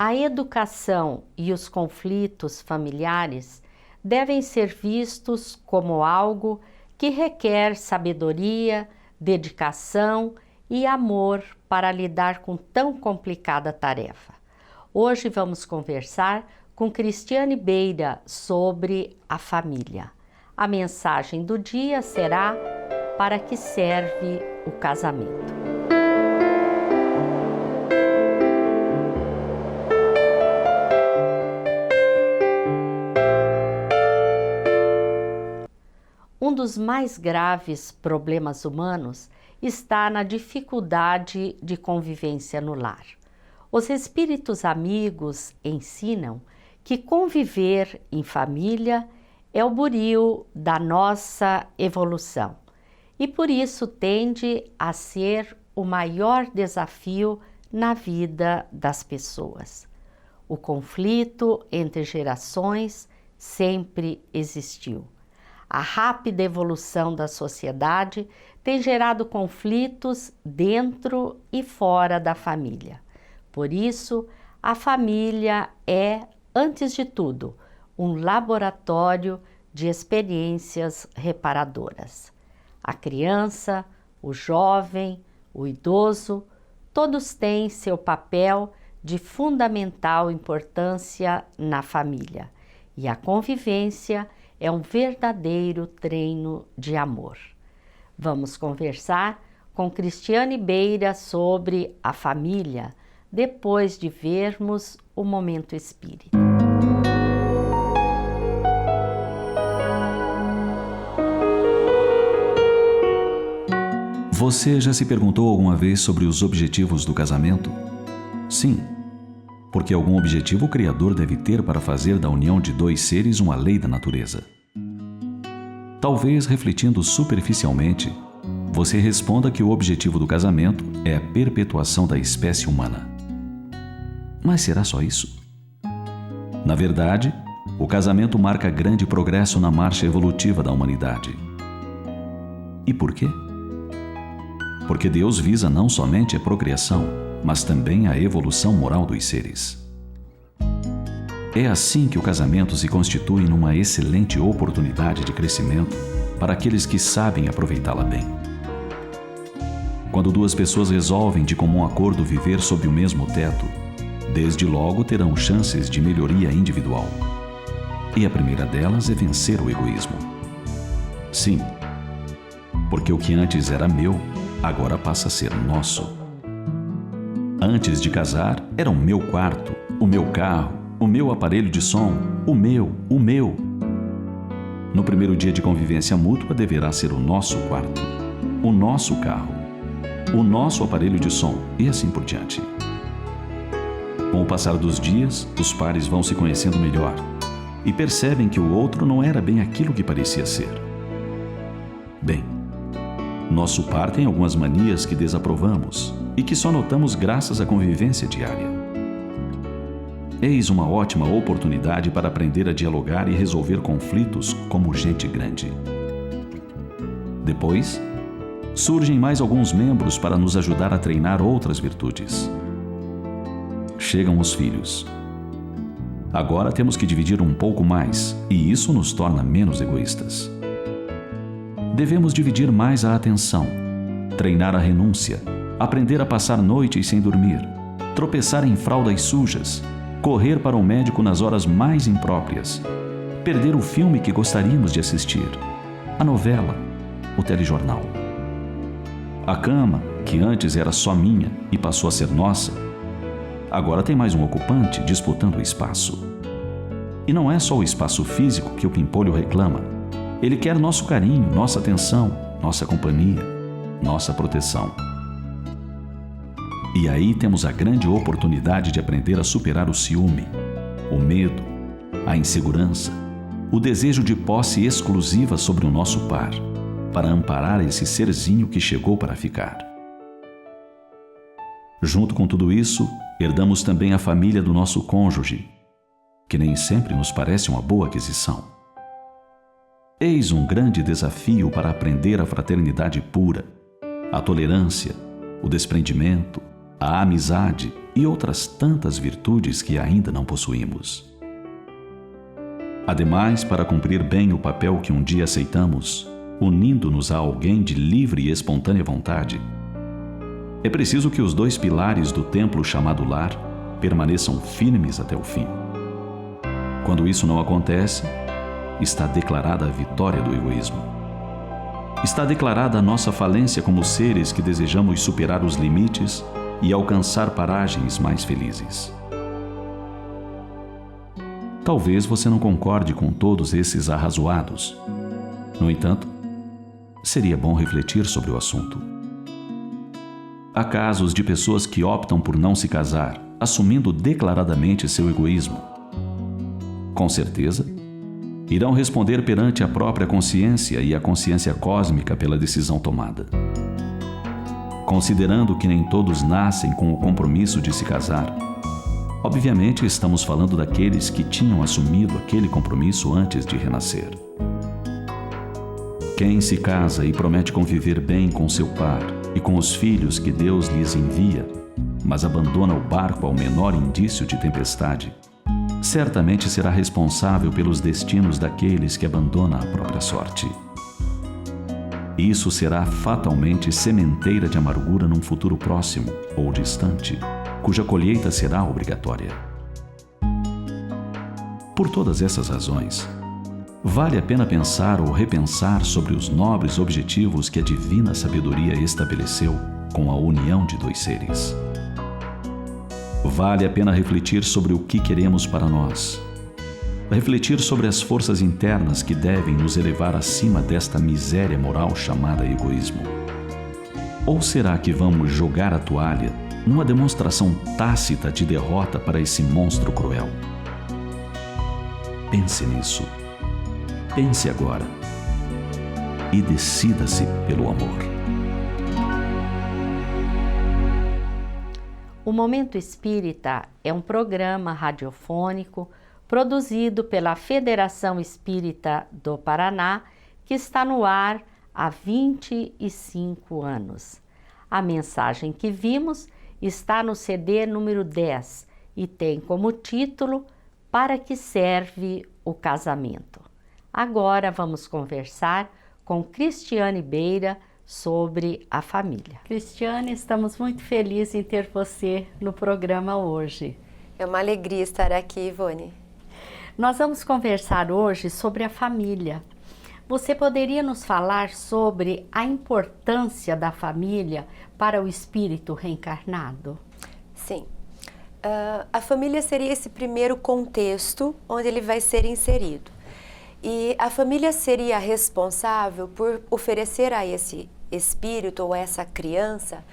A educação e os conflitos familiares devem ser vistos como algo que requer sabedoria, dedicação e amor para lidar com tão complicada tarefa. Hoje vamos conversar com Cristiane Beira sobre a família. A mensagem do dia será: para que serve o casamento? Um dos mais graves problemas humanos está na dificuldade de convivência no lar. Os espíritos amigos ensinam que conviver em família é o buril da nossa evolução e por isso tende a ser o maior desafio na vida das pessoas. O conflito entre gerações sempre existiu. A rápida evolução da sociedade tem gerado conflitos dentro e fora da família. Por isso, a família é, antes de tudo, um laboratório de experiências reparadoras. A criança, o jovem, o idoso, todos têm seu papel de fundamental importância na família, e a convivência é um verdadeiro treino de amor. Vamos conversar com Cristiane Beira sobre a família, depois de vermos o Momento Espírita. Você já se perguntou alguma vez sobre os objetivos do casamento? Sim, porque algum objetivo o Criador deve ter para fazer da união de dois seres uma lei da natureza. Talvez, refletindo superficialmente, você responda que o objetivo do casamento é a perpetuação da espécie humana. Mas será só isso? Na verdade, o casamento marca grande progresso na marcha evolutiva da humanidade. E por quê? Porque Deus visa não somente a procriação, mas também a evolução moral dos seres. É assim que o casamento se constitui numa excelente oportunidade de crescimento para aqueles que sabem aproveitá-la bem. Quando duas pessoas resolvem de comum acordo viver sob o mesmo teto, desde logo terão chances de melhoria individual. E a primeira delas é vencer o egoísmo. Sim, porque o que antes era meu, agora passa a ser nosso. Antes de casar, era o meu quarto, o meu carro, o meu aparelho de som, o meu. No primeiro dia de convivência mútua, deverá ser o nosso quarto, o nosso carro, o nosso aparelho de som e assim por diante. Com o passar dos dias, os pares vão se conhecendo melhor e percebem que o outro não era bem aquilo que parecia ser. Bem, nosso par tem algumas manias que desaprovamos e que só notamos graças à convivência diária. Eis uma ótima oportunidade para aprender a dialogar e resolver conflitos como gente grande. Depois, surgem mais alguns membros para nos ajudar a treinar outras virtudes. Chegam os filhos. Agora temos que dividir um pouco mais e isso nos torna menos egoístas. Devemos dividir mais a atenção, treinar a renúncia, aprender a passar noites sem dormir, tropeçar em fraldas sujas, correr para o médico nas horas mais impróprias, perder o filme que gostaríamos de assistir, a novela, o telejornal. A cama, que antes era só minha e passou a ser nossa, agora tem mais um ocupante disputando o espaço. E não é só o espaço físico que o pimpolho reclama. Ele quer nosso carinho, nossa atenção, nossa companhia, nossa proteção. E aí temos a grande oportunidade de aprender a superar o ciúme, o medo, a insegurança, o desejo de posse exclusiva sobre o nosso par, para amparar esse serzinho que chegou para ficar. Junto com tudo isso, herdamos também a família do nosso cônjuge, que nem sempre nos parece uma boa aquisição. Eis um grande desafio para aprender a fraternidade pura, a tolerância, o desprendimento, a amizade e outras tantas virtudes que ainda não possuímos. Ademais, para cumprir bem o papel que um dia aceitamos, unindo-nos a alguém de livre e espontânea vontade, é preciso que os 2 pilares do templo chamado lar permaneçam firmes até o fim. Quando isso não acontece, está declarada a vitória do egoísmo. Está declarada a nossa falência como seres que desejamos superar os limites e alcançar paragens mais felizes. Talvez você não concorde com todos esses arrazoados. No entanto, seria bom refletir sobre o assunto. Há casos de pessoas que optam por não se casar, assumindo declaradamente seu egoísmo. Com certeza, irão responder perante a própria consciência e a consciência cósmica pela decisão tomada. Considerando que nem todos nascem com o compromisso de se casar, obviamente estamos falando daqueles que tinham assumido aquele compromisso antes de renascer. Quem se casa e promete conviver bem com seu par e com os filhos que Deus lhes envia, mas abandona o barco ao menor indício de tempestade, certamente será responsável pelos destinos daqueles que abandonam a própria sorte. Isso será fatalmente sementeira de amargura num futuro próximo ou distante, cuja colheita será obrigatória. Por todas essas razões, vale a pena pensar ou repensar sobre os nobres objetivos que a divina sabedoria estabeleceu com a união de 2 seres. Vale a pena refletir sobre o que queremos para nós. Refletir sobre as forças internas que devem nos elevar acima desta miséria moral chamada egoísmo. Ou será que vamos jogar a toalha numa demonstração tácita de derrota para esse monstro cruel? Pense nisso. Pense agora. E decida-se pelo amor. O Momento Espírita é um programa radiofônico produzido pela Federação Espírita do Paraná, que está no ar há 25 anos. A mensagem que vimos está no CD número 10 e tem como título Para que serve o casamento? Agora vamos conversar com Cristiane Beira sobre a família. Cristiane, estamos muito felizes em ter você no programa hoje. É uma alegria estar aqui, Ivone. Nós vamos conversar hoje sobre a família. Você poderia nos falar sobre a importância da família para o espírito reencarnado? Sim. A família seria esse primeiro contexto onde ele vai ser inserido. E a família seria responsável por oferecer a esse espírito ou essa criança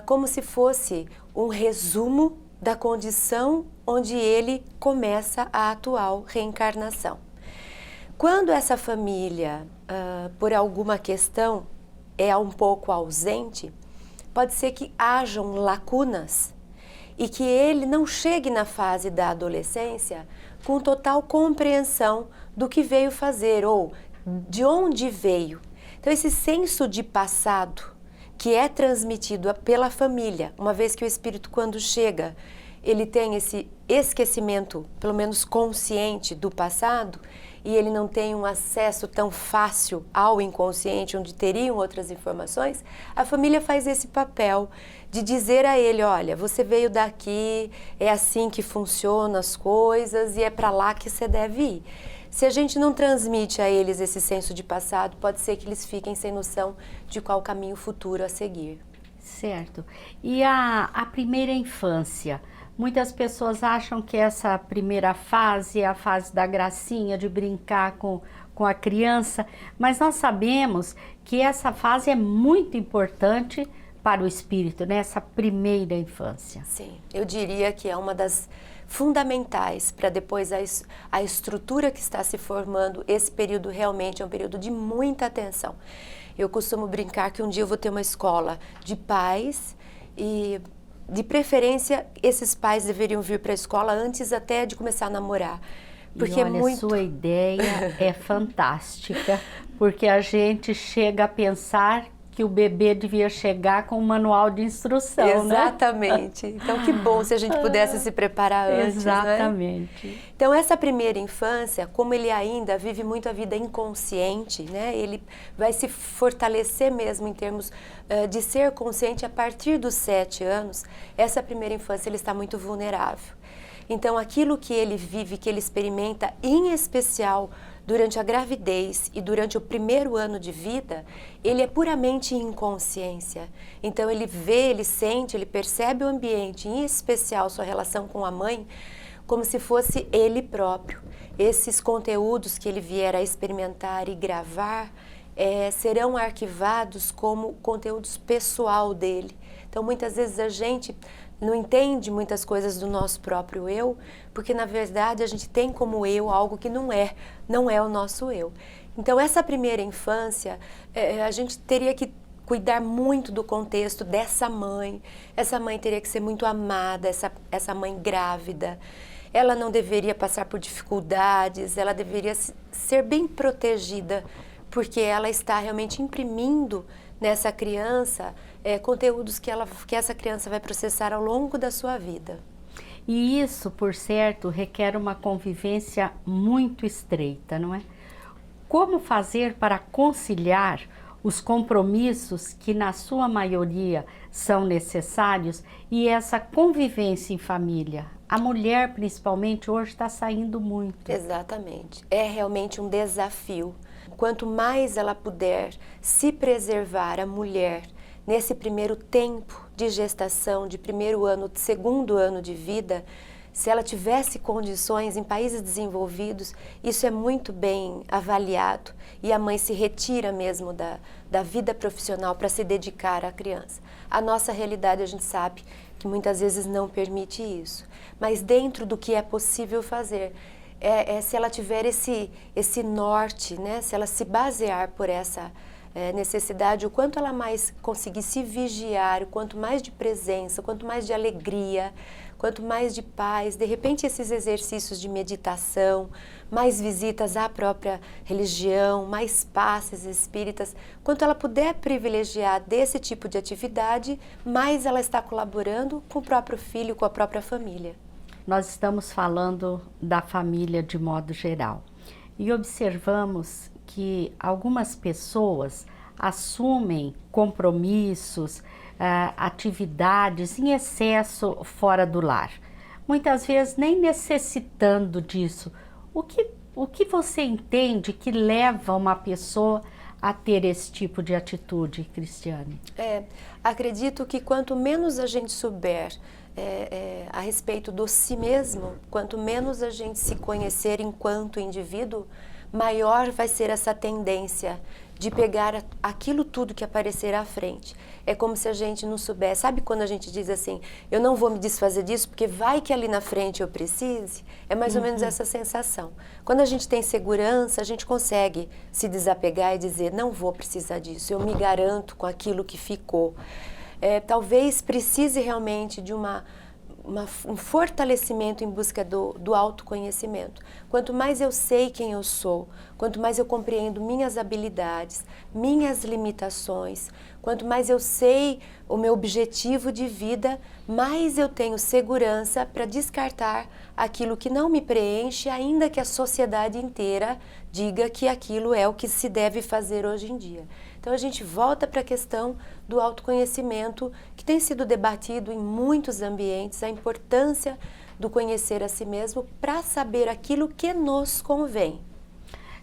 como se fosse um resumo da condição onde ele começa a atual reencarnação. Quando essa família, por alguma questão, é um pouco ausente, pode ser que hajam lacunas e que ele não chegue na fase da adolescência com total compreensão do que veio fazer ou de onde veio. Então, esse senso de passado que é transmitido pela família, uma vez que o espírito, quando chega, ele tem esse esquecimento, pelo menos consciente, do passado, e ele não tem um acesso tão fácil ao inconsciente, onde teriam outras informações, a família faz esse papel de dizer a ele, olha, você veio daqui, é assim que funcionam as coisas e é para lá que você deve ir. Se a gente não transmite a eles esse senso de passado, pode ser que eles fiquem sem noção de qual caminho futuro a seguir. Certo. E a primeira infância? Muitas pessoas acham que essa primeira fase é a fase da gracinha, de brincar com a criança, mas nós sabemos que essa fase é muito importante para o espírito, né? Essa primeira infância. Sim, eu diria que é uma das fundamentais para depois a estrutura que está se formando. Esse período realmente é um período de muita atenção. Eu costumo brincar que um dia eu vou ter uma escola de pais e, de preferência, esses pais deveriam vir para a escola antes até de começar a namorar. Porque e olha, a sua ideia é fantástica, porque a gente chega a pensar que o bebê devia chegar com um manual de instrução, Exatamente. Né? Então, que bom se a gente pudesse se preparar antes, Exatamente. Né? Então, essa primeira infância, como ele ainda vive muito a vida inconsciente, né? Ele vai se fortalecer mesmo em termos de ser consciente a partir dos 7 anos. Essa primeira infância, ele está muito vulnerável. Então, aquilo que ele vive, que ele experimenta, em especial durante a gravidez e durante o primeiro ano de vida, ele é puramente inconsciência. Então, ele vê, ele sente, ele percebe o ambiente, em especial sua relação com a mãe, como se fosse ele próprio. Esses conteúdos que ele vier a experimentar e gravar serão arquivados como conteúdos pessoal dele. Então, muitas vezes a gente não entende muitas coisas do nosso próprio eu, porque na verdade a gente tem como eu algo que não é o nosso eu. Então essa primeira infância, a gente teria que cuidar muito do contexto dessa mãe. Essa mãe teria que ser muito amada, essa mãe grávida. Ela não deveria passar por dificuldades, ela deveria ser bem protegida, porque ela está realmente imprimindo nessa criança conteúdos que essa criança vai processar ao longo da sua vida. E isso, por certo, requer uma convivência muito estreita, não é? Como fazer para conciliar os compromissos que, na sua maioria, são necessários e essa convivência em família? A mulher, principalmente, hoje está saindo muito. Exatamente. É realmente um desafio. Quanto mais ela puder se preservar, a mulher, nesse primeiro tempo de gestação, de primeiro ano, de segundo ano de vida, se ela tivesse condições em países desenvolvidos, isso é muito bem avaliado e a mãe se retira mesmo da vida profissional para se dedicar à criança. A nossa realidade, a gente sabe que muitas vezes não permite isso, mas dentro do que é possível fazer, se ela tiver esse norte, né? Se ela se basear por essa necessidade, o quanto ela mais conseguir se vigiar, o quanto mais de presença, o quanto mais de alegria, quanto mais de paz, de repente esses exercícios de meditação, mais visitas à própria religião, mais passes espíritas, quanto ela puder privilegiar desse tipo de atividade, mais ela está colaborando com o próprio filho, com a própria família. Nós estamos falando da família de modo geral e observamos que algumas pessoas assumem compromissos, atividades em excesso fora do lar, muitas vezes nem necessitando disso. O que você entende que leva uma pessoa a ter esse tipo de atitude, Cristiane? Acredito que quanto menos a gente souber a respeito do si mesmo, quanto menos a gente se conhecer enquanto indivíduo, maior vai ser essa tendência de pegar aquilo tudo que aparecer à frente. É como se a gente não soubesse. Sabe quando a gente diz assim, eu não vou me desfazer disso porque vai que ali na frente eu precise? É mais ou menos essa sensação. Quando a gente tem segurança, a gente consegue se desapegar e dizer, não vou precisar disso, eu me garanto com aquilo que ficou. Talvez precise realmente de um fortalecimento em busca do autoconhecimento. Quanto mais eu sei quem eu sou, quanto mais eu compreendo minhas habilidades, minhas limitações, quanto mais eu sei o meu objetivo de vida, mais eu tenho segurança para descartar aquilo que não me preenche, ainda que a sociedade inteira diga que aquilo é o que se deve fazer hoje em dia. Então a gente volta para a questão do autoconhecimento, que tem sido debatido em muitos ambientes, a importância do conhecer a si mesmo para saber aquilo que nos convém.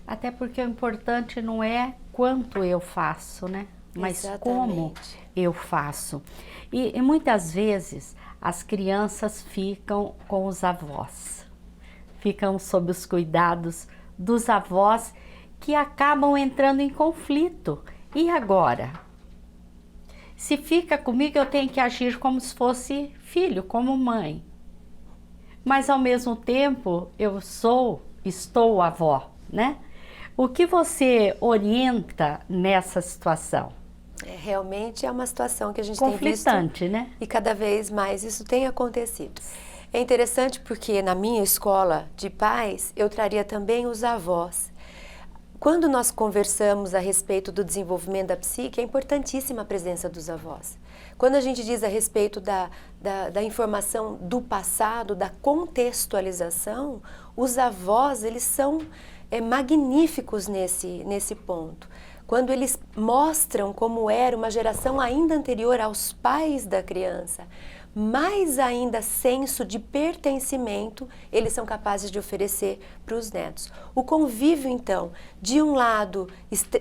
Até porque o importante não é quanto eu faço, né? Mas como eu faço. E muitas vezes as crianças ficam com os avós, ficam sob os cuidados dos avós que acabam entrando em conflito. E agora? Se fica comigo, eu tenho que agir como se fosse filho, como mãe. Mas ao mesmo tempo, estou avó, né? O que você orienta nessa situação? Realmente é uma situação que a gente tem visto. Conflitante, né? E cada vez mais isso tem acontecido. É interessante porque na minha escola de pais, eu traria também os avós. quando nós conversamos a respeito do desenvolvimento da psique, é importantíssima a presença dos avós. Quando a gente diz a respeito da informação do passado, da contextualização, os avós, eles são magníficos nesse ponto. Quando eles mostram como era uma geração ainda anterior aos pais da criança, mais ainda senso de pertencimento eles são capazes de oferecer para os netos. O convívio, então, de um lado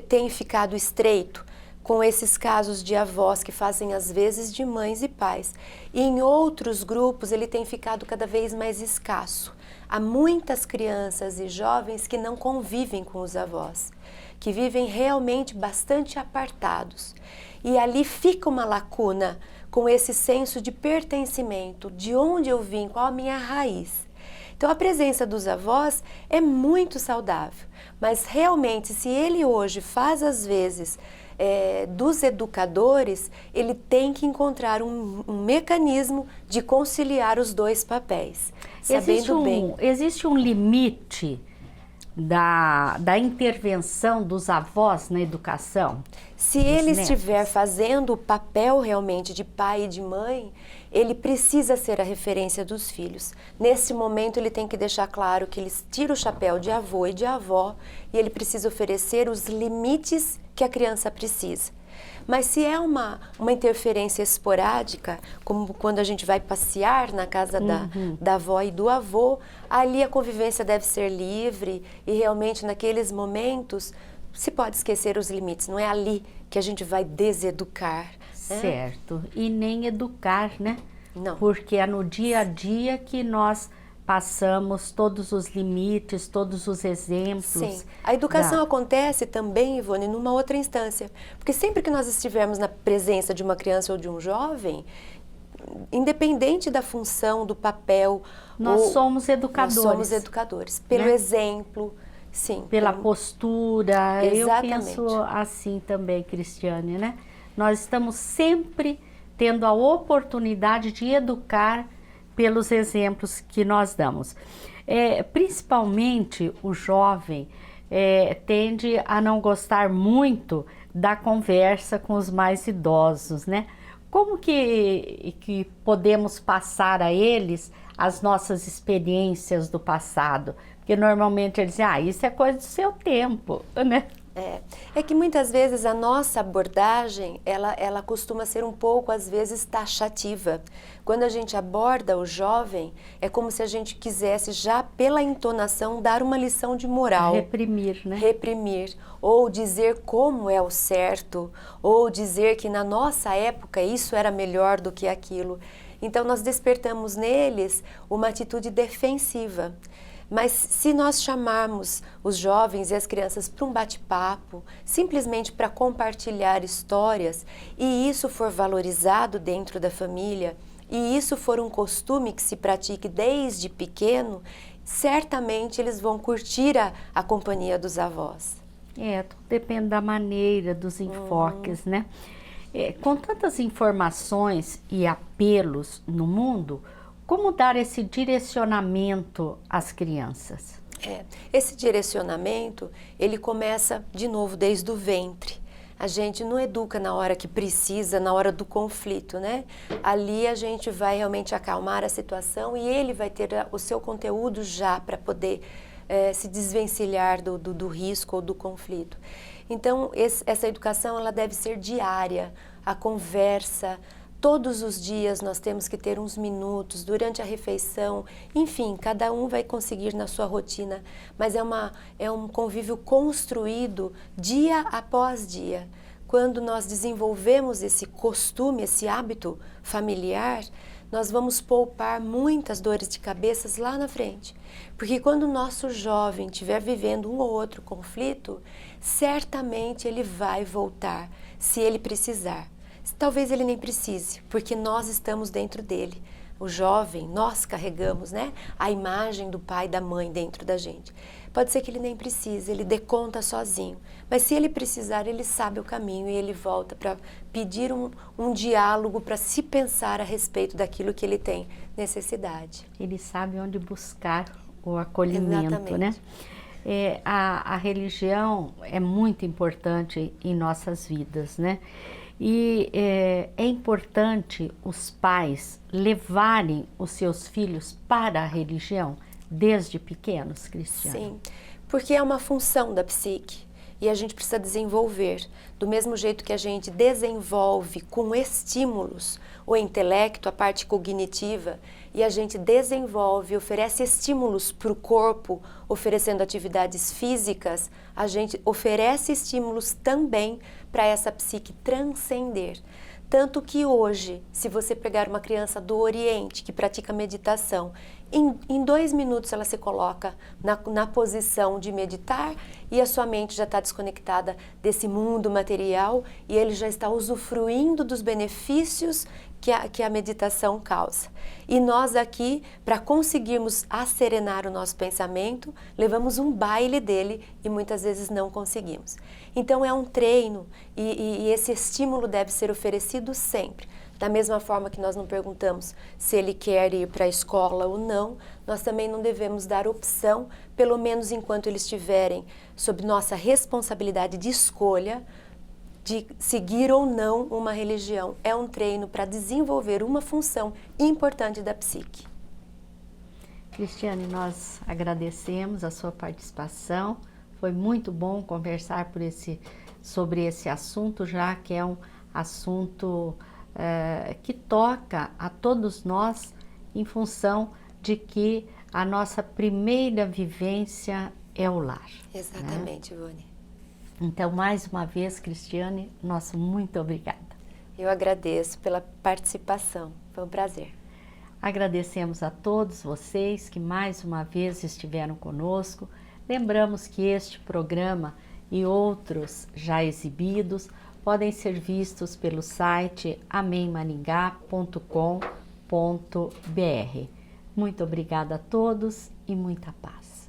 tem ficado estreito, com esses casos de avós que fazem às vezes de mães e pais, e em outros grupos ele tem ficado cada vez mais escasso. Há muitas crianças e jovens que não convivem com os avós, que vivem realmente bastante apartados. E ali fica uma lacuna com esse senso de pertencimento, de onde eu vim, qual a minha raiz. Então a presença dos avós é muito saudável, mas realmente se ele hoje faz às vezes dos educadores, ele tem que encontrar um mecanismo de conciliar os dois papéis, sabendo bem. Existe um limite da intervenção dos avós na educação? Se ele estiver fazendo o papel realmente de pai e de mãe, ele precisa ser a referência dos filhos. Nesse momento ele tem que deixar claro que ele tira o chapéu de avô e de avó e ele precisa oferecer os limites que a criança precisa. Mas se é uma interferência esporádica, como quando a gente vai passear na casa da avó e do avô, ali a convivência deve ser livre e realmente naqueles momentos se pode esquecer os limites, não é ali que a gente vai deseducar. Né? Certo, e nem educar, né? Não. Porque é no dia a dia que nós passamos todos os limites, todos os exemplos. Sim, a educação acontece também, Ivone, numa outra instância. Porque sempre que nós estivermos na presença de uma criança ou de um jovem, independente da função, do papel... Nós somos educadores. Nós somos educadores, pelo exemplo, sim. Pela postura. Exatamente. Eu penso assim também, Cristiane, né? Nós estamos sempre tendo a oportunidade de educar pelos exemplos que nós damos. Principalmente o jovem tende a não gostar muito da conversa com os mais idosos, né? Como que podemos passar a eles as nossas experiências do passado? Porque normalmente eles dizem, isso é coisa do seu tempo, né? É que muitas vezes a nossa abordagem, ela costuma ser um pouco, às vezes, taxativa. Quando a gente aborda o jovem, é como se a gente quisesse já, pela entonação, dar uma lição de moral. Reprimir, né? Reprimir, ou dizer como é o certo, ou dizer que na nossa época isso era melhor do que aquilo. Então nós despertamos neles uma atitude defensiva. Mas se nós chamarmos os jovens e as crianças para um bate-papo, simplesmente para compartilhar histórias, e isso for valorizado dentro da família, e isso for um costume que se pratique desde pequeno, certamente eles vão curtir a companhia dos avós. Tudo depende da maneira, dos enfoques, né? Com tantas informações e apelos no mundo, como dar esse direcionamento às crianças? Esse direcionamento, ele começa, de novo, desde o ventre. A gente não educa na hora que precisa, na hora do conflito, né? Ali a gente vai realmente acalmar a situação e ele vai ter o seu conteúdo já para poder se desvencilhar do risco ou do conflito. Então, essa educação, ela deve ser diária, a conversa. Todos os dias nós temos que ter uns minutos durante a refeição, enfim, cada um vai conseguir na sua rotina, mas é um convívio construído dia após dia. Quando nós desenvolvemos esse costume, esse hábito familiar, nós vamos poupar muitas dores de cabeça lá na frente. Porque quando o nosso jovem estiver vivendo um ou outro conflito, certamente ele vai voltar, se ele precisar. Talvez ele nem precise, porque nós estamos dentro dele. O jovem, nós carregamos, né, a imagem do pai e da mãe dentro da gente. Pode ser que ele nem precise, ele dê conta sozinho. Mas se ele precisar, ele sabe o caminho e ele volta para pedir um diálogo, para se pensar a respeito daquilo que ele tem necessidade. Ele sabe onde buscar o acolhimento, né? A religião é muito importante em nossas vidas, né? E é importante os pais levarem os seus filhos para a religião desde pequenos, Cristiane? Sim, porque é uma função da psique e a gente precisa desenvolver. Do mesmo jeito que a gente desenvolve com estímulos o intelecto, a parte cognitiva, e a gente desenvolve, oferece estímulos para o corpo, oferecendo atividades físicas, a gente oferece estímulos também para essa psique transcender. Tanto que hoje, se você pegar uma criança do Oriente que pratica meditação, em 2 minutos ela se coloca na posição de meditar e a sua mente já está desconectada desse mundo material e ele já está usufruindo dos benefícios que a meditação causa. E nós aqui, para conseguirmos acerenar o nosso pensamento, levamos um baile dele e muitas vezes não conseguimos. Então é um treino e esse estímulo deve ser oferecido sempre. Da mesma forma que nós não perguntamos se ele quer ir para a escola ou não, nós também não devemos dar opção, pelo menos enquanto eles estiverem sob nossa responsabilidade de escolha, de seguir ou não uma religião. É um treino para desenvolver uma função importante da psique. Cristiane, nós agradecemos a sua participação. Foi muito bom conversar sobre esse assunto, já que é um assunto que toca a todos nós em função de que a nossa primeira vivência é o lar. Exatamente, né? Ivone. Então, mais uma vez, Cristiane, nosso muito obrigada. Eu agradeço pela participação, foi um prazer. Agradecemos a todos vocês que mais uma vez estiveram conosco. Lembramos que este programa e outros já exibidos podem ser vistos pelo site amemmaringá.com.br. Muito obrigada a todos e muita paz.